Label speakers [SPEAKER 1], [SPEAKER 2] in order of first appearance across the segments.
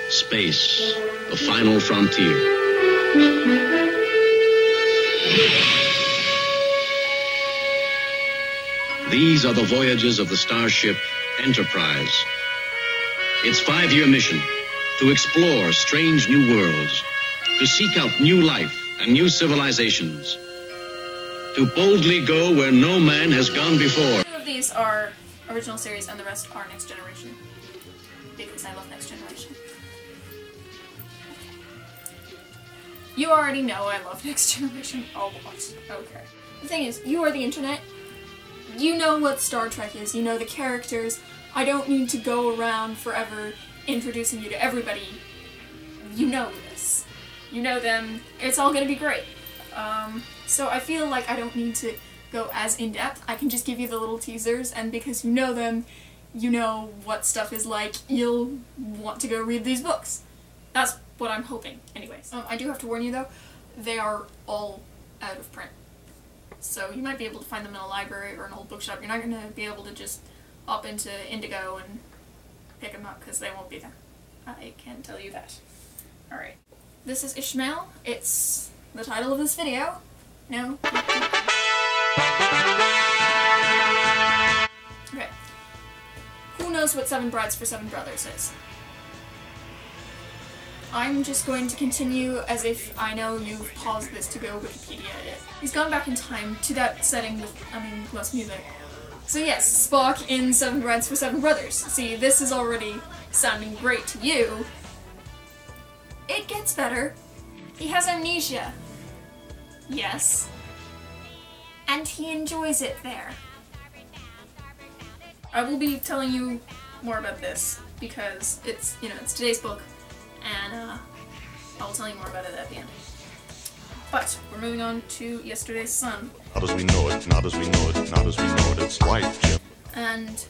[SPEAKER 1] Space, the final frontier. These are the voyages of the starship Enterprise. Its 5-year mission, to explore strange new worlds, to seek out new life and new civilizations, to boldly go where no man has gone before.
[SPEAKER 2] 2 of these are original series and the rest are Next Generation, because I love Next Generation. You already know I love Next Generation a lot. Okay. The thing is, you are the internet. You know what Star Trek is. You know the characters. I don't need to go around forever introducing you to everybody. You know this. You know them. It's all gonna be great. So I feel like I don't need to go as in-depth. I can just give you the little teasers, and because you know them, you know what stuff is like, you'll want to go read these books. That's what I'm hoping, anyways. I do have to warn you though, they are all out of print. So you might be able to find them in a library or an old bookshop. You're not going to be able to just hop into Indigo and pick them up, because they won't be there. I can tell you that. Alright. This is Ishmael. It's the title of this video. No? Okay. Who knows what 7 Brides for 7 Brothers is? I'm just going to continue as if I know you've paused this to go Wikipedia it. He's gone back in time to that setting with, less music. So yes, Spock in 7 Brides for 7 Brothers. See, this is already sounding great to you. It gets better. He has amnesia. Yes. And he enjoys it there. I will be telling you more about this because it's, it's today's book, and I'll tell you more about it at the end. But we're moving on to Yesterday's Sun.
[SPEAKER 3] Not as we know it, not as we know it, not as we know it, it's life, Jim.
[SPEAKER 2] And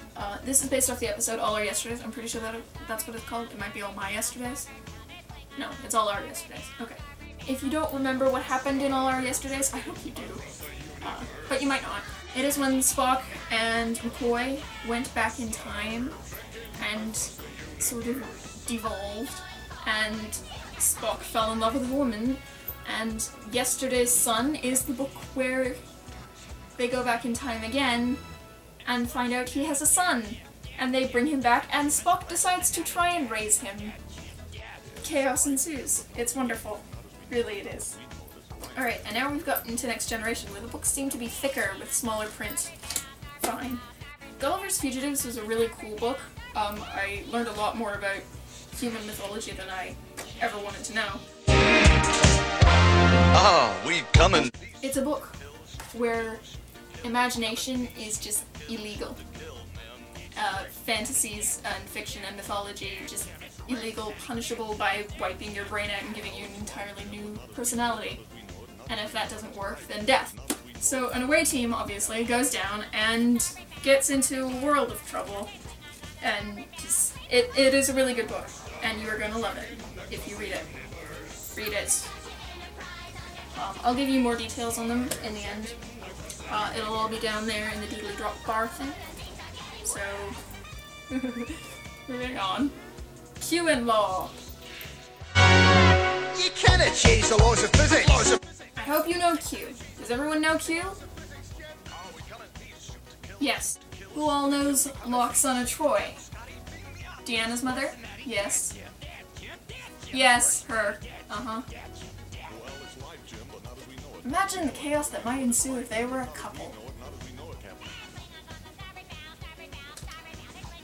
[SPEAKER 2] this is based off the episode All Our Yesterdays. I'm pretty sure that's what it's called. It might be All My Yesterdays. No, it's All Our Yesterdays. Okay. If you don't remember what happened in All Our Yesterdays, I hope you do. But you might not. It is when Spock and McCoy went back in time and sort of devolved, and Spock fell in love with a woman, and Yesterday's Sun is the book where they go back in time again and find out he has a son, and they bring him back, and Spock decides to try and raise him. Chaos ensues. It's wonderful. Really it is. Alright, and now we've gotten to Next Generation, where the books seem to be thicker with smaller print. Fine. Gulliver's Fugitives was a really cool book. I learned a lot more about human mythology than I ever wanted to know.
[SPEAKER 3] Ah, we've come and...
[SPEAKER 2] It's a book where imagination is just illegal. Fantasies and fiction and mythology just illegal, punishable by wiping your brain out and giving you an entirely new personality. And if that doesn't work, then death. So an away team, obviously, goes down and gets into a world of trouble. And just, it is a really good book, and you are going to love it if you read it. Read it. I'll give you more details on them in the end. It'll all be down there in the Deedly Drop bar thing. So, moving on. Q and Law.
[SPEAKER 4] You cannot change the laws of physics.
[SPEAKER 2] I hope you know Q. Does everyone know Q? Yes. Who all knows Locke's son of Troy? Deanna's mother? Yes. Yes, her. Uh-huh. Imagine the chaos that might ensue if they were a couple.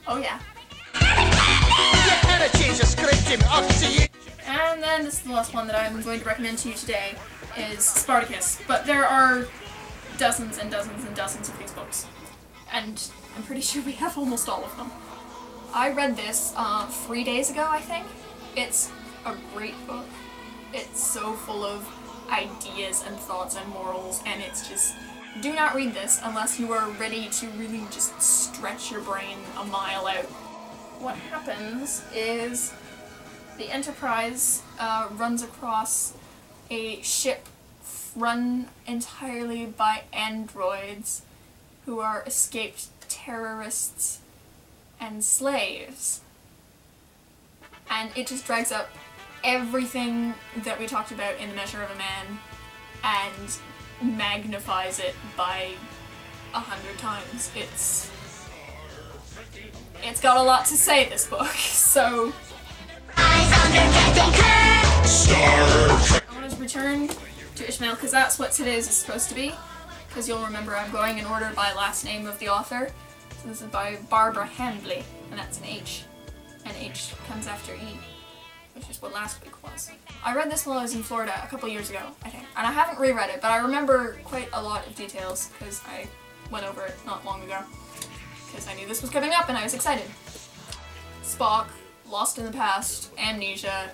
[SPEAKER 2] Oh yeah.
[SPEAKER 4] You cannot change the script, Jim. Up to you.
[SPEAKER 2] And then this is the last one that I'm going to recommend to you today, is Spartacus. But there are dozens and dozens and dozens of these books. And I'm pretty sure we have almost all of them. I read this 3 days ago, I think. It's a great book. It's so full of ideas and thoughts and morals, and it's just... Do not read this unless you are ready to really just stretch your brain a mile out. What happens is the Enterprise runs across a ship run entirely by androids who are escaped terrorists and slaves. and it just drags up everything that we talked about in The Measure of a Man and magnifies it by 100 times. It's got a lot to say, this book, so I wanted to return to Ishmael because that's what today's is supposed to be, because you'll remember I'm going in order by last name of the author. So this is by Barbara Hambly, and that's an H, and H comes after E, which is what last week was. I read this while I was in Florida a couple years ago, I think, and I haven't reread it, but I remember quite a lot of details because I went over it not long ago, because I knew this was coming up and I was excited. Spock, lost in the past, amnesia,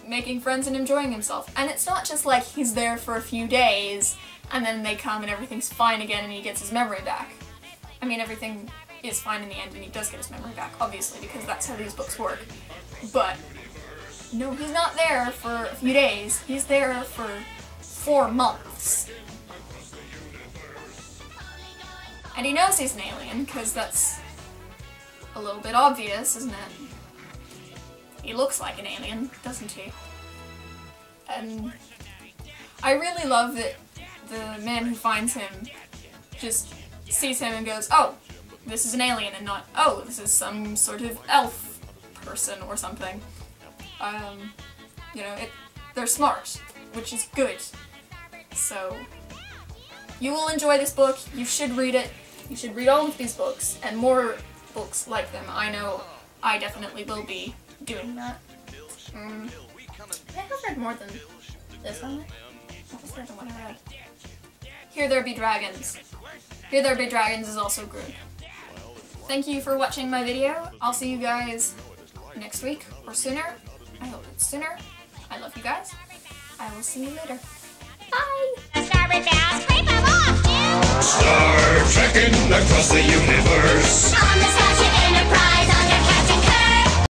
[SPEAKER 2] making friends and enjoying himself. And it's not just like he's there for a few days and then they come and everything's fine again and he gets his memory back. I mean, everything is fine in the end and he does get his memory back, obviously, because that's how these books work. But no, he's not there for a few days, he's there for 4 months. And he knows he's an alien, because that's a little bit obvious, isn't it? He looks like an alien, doesn't he? And I really love that the man who finds him just sees him and goes, oh, this is an alien, and not, oh, this is some sort of elf person or something. You know, they're smart, which is good. So, you will enjoy this book, you should read it, you should read all of these books, and more books like them. I know I definitely will be doing that. I think I've read more than this, haven't I? What was the other one I read? Here There Be Dragons. Here There Be Dragons is also good. Thank you for watching my video. I'll see you guys next week, or sooner. I hope it's sooner. I love you guys. I will see you later. Bye!
[SPEAKER 4] Star trekking across the universe.